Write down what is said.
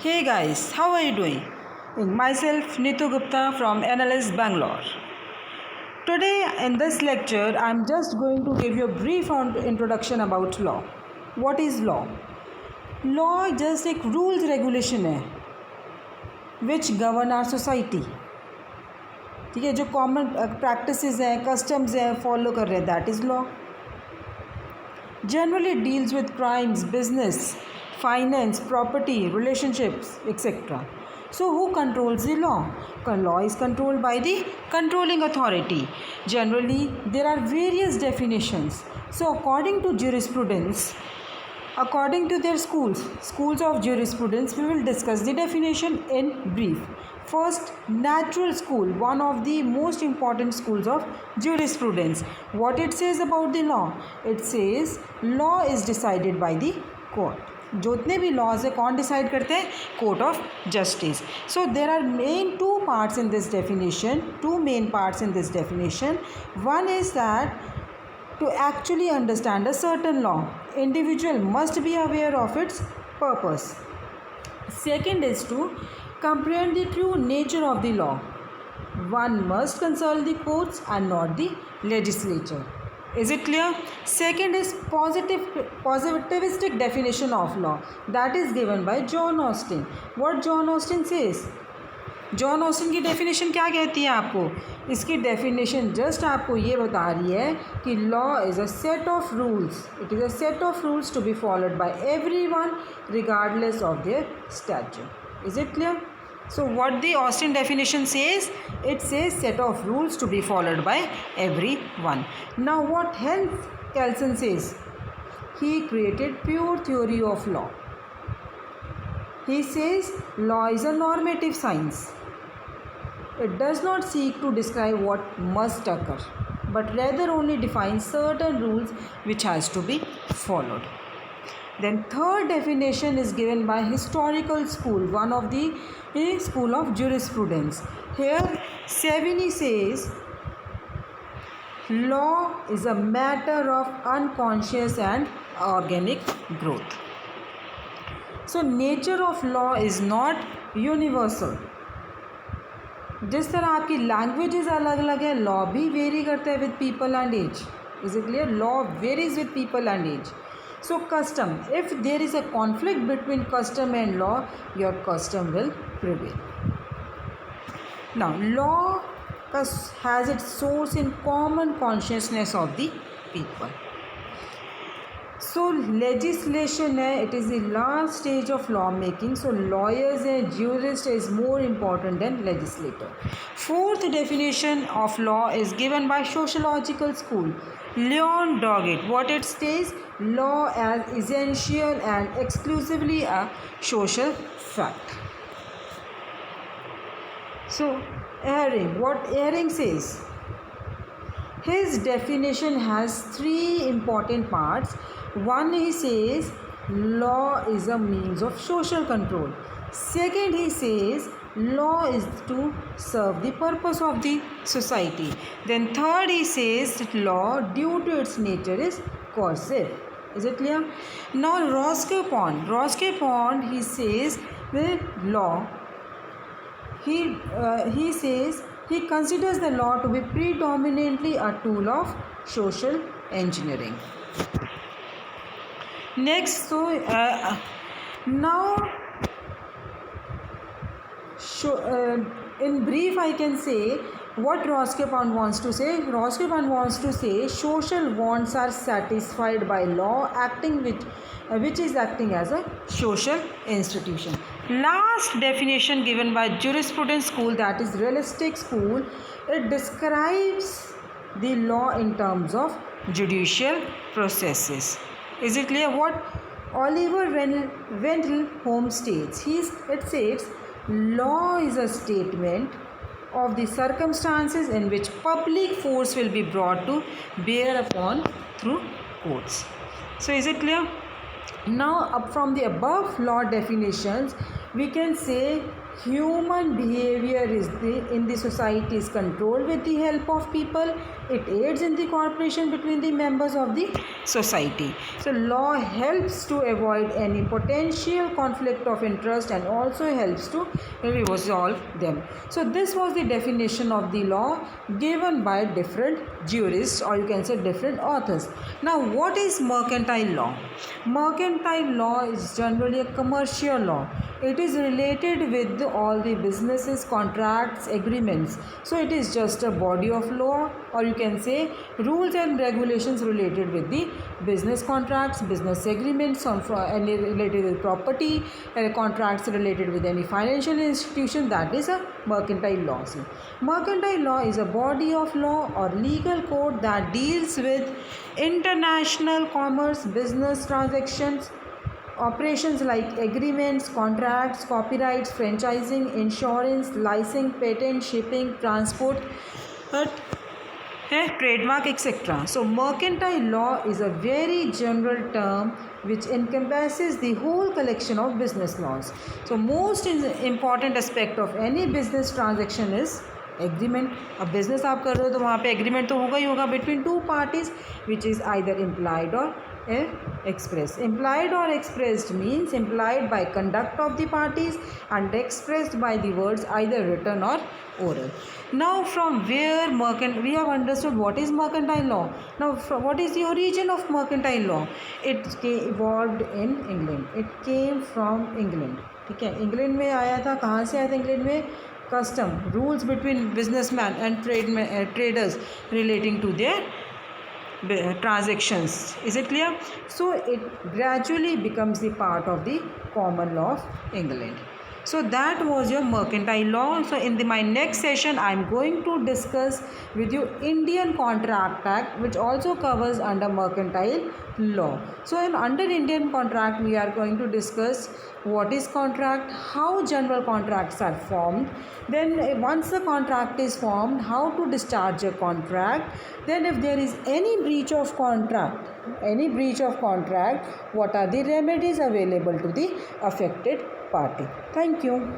Hey guys, how are you doing? Myself Nitu Gupta from NLS Bangalore. Today in this lecture I am just going to give you a brief introduction about law. What is law? Law just एक rules regulation है which govern our society. ठीक है, जो common practices हैं, customs हैं, follow कर रहे हैं, that is law. Generally deals with crimes, business, finance, property, relationships, etc. So who controls the law? Law is controlled by the controlling authority. Generally there are various definitions. So according to jurisprudence, according to their schools of jurisprudence, we will discuss the definition in brief. First, natural school, one of the most important schools of jurisprudence. What it says about the law? It says law is decided by the court. जितने भी laws है कौन decide करते हैं? Court of justice. So there are main two parts in this definition, two main parts in this definition. One is that to actually understand a certain law, individual must be aware of its purpose. Second is to comprehend the true nature of the law. One must consult the courts and not the legislature. Is it clear? Second is positivistic definition of law. That is given by John Austin. What John Austin says? John Austin की definition क्या कहती है आपको? इसकी definition just आपको ये बता रही है कि law is a set of rules. It is a set of rules to be followed by everyone regardless of their stature. Is it clear? So what the Austin definition says? It says set of rules to be followed by everyone. Now what Hans Kelsen says? He created pure theory of law. He says law is a normative science. It does not seek to describe what must occur, but rather only defines certain rules which has to be followed. Then third definition is given by historical school, one of the school of jurisprudence. Here Savigny says law is a matter of unconscious and organic growth. So nature of law is not universal. जिस तरह आपकी languages अलग अलग है, law भी vary करता है with people and age. Is it clear? Law varies with people and age. So custom, if there is a conflict between custom and law, your custom will prevail. Now law has its source in common consciousness of the people. So legislation है, it is the last stage of law making. So lawyers हैं, jurist is more important than legislator. Fourth definition of law is given bye sociological school, Leon Duguit. What it states? Law as essential and exclusively a social fact. So Ehring, what Ehring says? His definition has three important parts. One, he says law is a means of social control. Second, he says law is to serve the purpose of the society. Then third, he says that law due to its nature is coercive. Is it clear? Now Roscoe-Pond, he says the law, he says he considers the law to be predominantly a tool of social engineering. Next, so now in brief I can say what Roscoe-Pond wants to say. Roscoe-Pond wants to say social wants are satisfied by law acting which is acting as a social institution. Last definition given by jurisprudence school, that is realistic school. It describes the law in terms of judicial processes. Is it clear? What Oliver Wendell Holmes states, it says law is a statement of the circumstances in which public force will be brought to bear upon through courts. So is it clear? Now up from the above law definitions, we can say Human behavior in the society is controlled with the help of people. It aids in the cooperation between the members of the society. So law helps to avoid any potential conflict of interest and also helps to resolve them. So this was the definition of the law given by different jurists, or you can say different authors. Now what is mercantile law? Mercantile law is generally a commercial law. It is related with all the businesses, contracts, agreements. So it is just a body of law, or you can say rules and regulations related with the business contracts, business agreements, any related with property, contracts related with any financial institution. That is a mercantile law. So, mercantile law is a body of law or legal code that deals with international commerce, business transactions, operations like agreements, contracts, copyrights, franchising, insurance, licensing, patent, shipping, transport, trademark, etc. So mercantile law is a very general term which encompasses the whole collection of business laws. So most important aspect of any business transaction is agreement. अब business आप कर रहे हो तो वहाँ पे agreement तो होगा ही होगा between two parties which is either implied और expressed. Implied or expressed means implied by conduct of the parties and expressed by the words either written or oral. Now from where we have understood what is mercantile law. Now what is the origin of mercantile law? It evolved in England. It came from England. ठीक है, England में आया था. कहाँ से आया था England में? Custom, rules between businessmen and traders relating to their transactions. Is it clear? So it gradually becomes the part of the common law of England. So that was your mercantile law. So in my next session I am going to discuss with you Indian Contract Act, which also covers under mercantile law. So under Indian Contract we are going to discuss what is contract, how general contracts are formed, then once the contract is formed, how to discharge a contract, then if there is any breach of contract, what are the remedies available to the affected party. Thank you.